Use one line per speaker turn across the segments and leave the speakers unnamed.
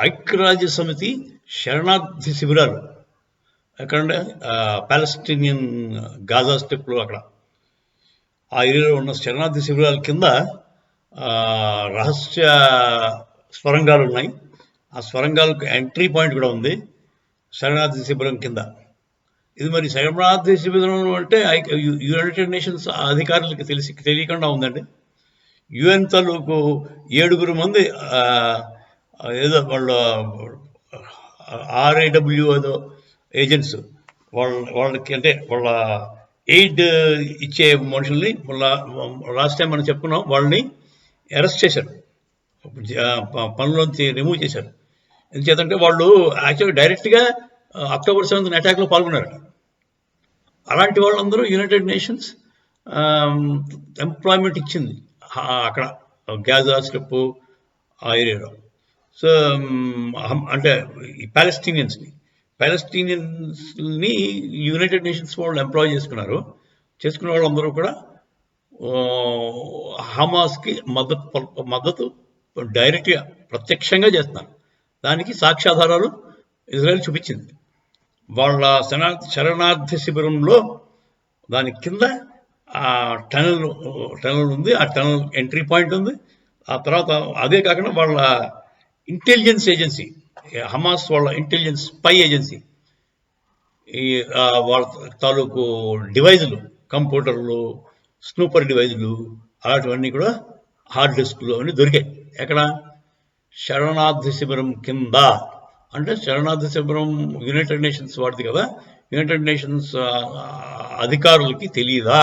ఐక్యరాజ్య సమితి శరణార్థి శిబిరాలు ఎక్కడంటే పాలస్టీనియన్ గాజా స్ట్రిప్లో అక్కడ ఆ ఏరియాలో ఉన్న శరణార్థి శిబిరాల కింద రహస్య స్వరంగాలు ఉన్నాయి. ఆ స్వరంగాలకు ఎంట్రీ పాయింట్ కూడా ఉంది శరణార్థి శిబిరం కింద. ఇది మరి శరణార్థి శిబిరం అంటే యునైటెడ్ నేషన్స్ అధికారులకి తెలియకుండా ఉందండి. యుఎన్ తాలూకు 7 మంది ఏదో వాళ్ళ RAW ఏదో ఏజెంట్స్ వాళ్ళకి అంటే వాళ్ళ ఎయిడ్ ఇచ్చే మనుషుల్ని లాస్ట్ టైం మనం చెప్పుకున్నాం, వాళ్ళని అరెస్ట్ చేశారు, పనులోంచి రిమూవ్ చేశారు. ఎందుచేతంటే వాళ్ళు యాక్చువల్గా డైరెక్ట్గా అక్టోబర్ 7 అటాక్లో పాల్గొన్నారు. అలాంటి వాళ్ళందరూ యునైటెడ్ నేషన్స్ ఎంప్లాయ్మెంట్ ఇచ్చింది అక్కడ గాజా స్ట్రిప్ ఆ ఏరియాలో. సో అంటే ఈ పాలస్టీనియన్స్ని యునైటెడ్ నేషన్స్ వాళ్ళు ఎంప్లాయ్ చేసుకున్న వాళ్ళందరూ కూడా హమాస్కి మద్దతు డైరెక్ట్గా ప్రత్యక్షంగా చేస్తున్నారు. దానికి సాక్ష్యాధారాలు ఇజ్రాయెల్ చూపించింది. వాళ్ళ శరణార్థి శిబిరంలో దాని కింద ఆ టనల్ ఉంది, ఆ టనల్ ఎంట్రీ పాయింట్ ఉంది. ఆ తర్వాత అదే కాకుండా వాళ్ళ ఇంటెలిజెన్స్ ఏజెన్సీ, హమాస్ వాళ్ళ ఇంటెలిజెన్స్ స్పై ఏజెన్సీ, ఈ వాళ్ళ తాలూకు డివైజులు, కంప్యూటర్లు, స్నూపర్ డివైజులు అలాంటివన్నీ కూడా హార్డ్ డిస్క్లు అన్నీ దొరికాయి. ఎక్కడ? శరణార్థి శిబిరం కింద. అంటే శరణార్థి శిబిరం యునైటెడ్ నేషన్స్ వాడిది కదా, యునైటెడ్ నేషన్స్ అధికారులకి తెలియదా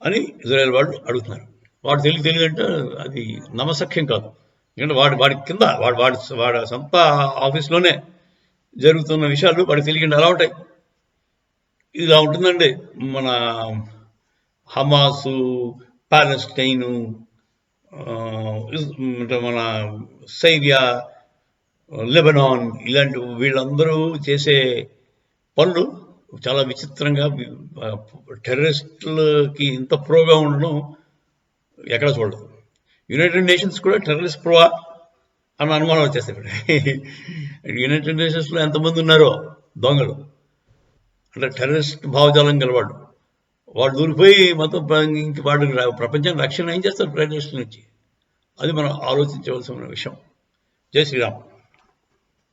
అని ఇజ్రాయెల్ వాళ్ళు అడుగుతున్నారు. వాడు తెలియదంటే అది నమ్మశక్యం కాదు. ఎందుకంటే వాడి కింద వాడి సొంత ఆఫీస్లోనే జరుగుతున్న విషయాలు వాడికి తెలియకుండా ఎలా ఉంటాయి? ఇలా ఉంటుందండి మన హమాసు, పాలెస్టైను, మన సిరియా, లెబనాన్, ఇలాంటి వీళ్ళందరూ చేసే పనులు చాలా విచిత్రంగా. టెర్రరిస్టులకి ఇంత ప్రోగా ఉండడం ఎక్కడ చూడదు. యునైటెడ్ నేషన్స్ కూడా టెర్రరిస్ట్ ప్రో అన్న అనుమానం వచ్చేస్తాయి. యునైటెడ్ నేషన్స్లో ఎంతమంది ఉన్నారో దొంగలు, అంటే టెర్రరిస్ట్ భావజాలం గలవాళ్ళు, వాళ్ళు దూరిపోయి మొత్తం వాళ్ళు ప్రపంచానికి రక్షణ ఏం చేస్తారు టెర్రరిస్టుల నుంచి? అది మనం ఆలోచించవలసిన విషయం. జై శ్రీరామ్.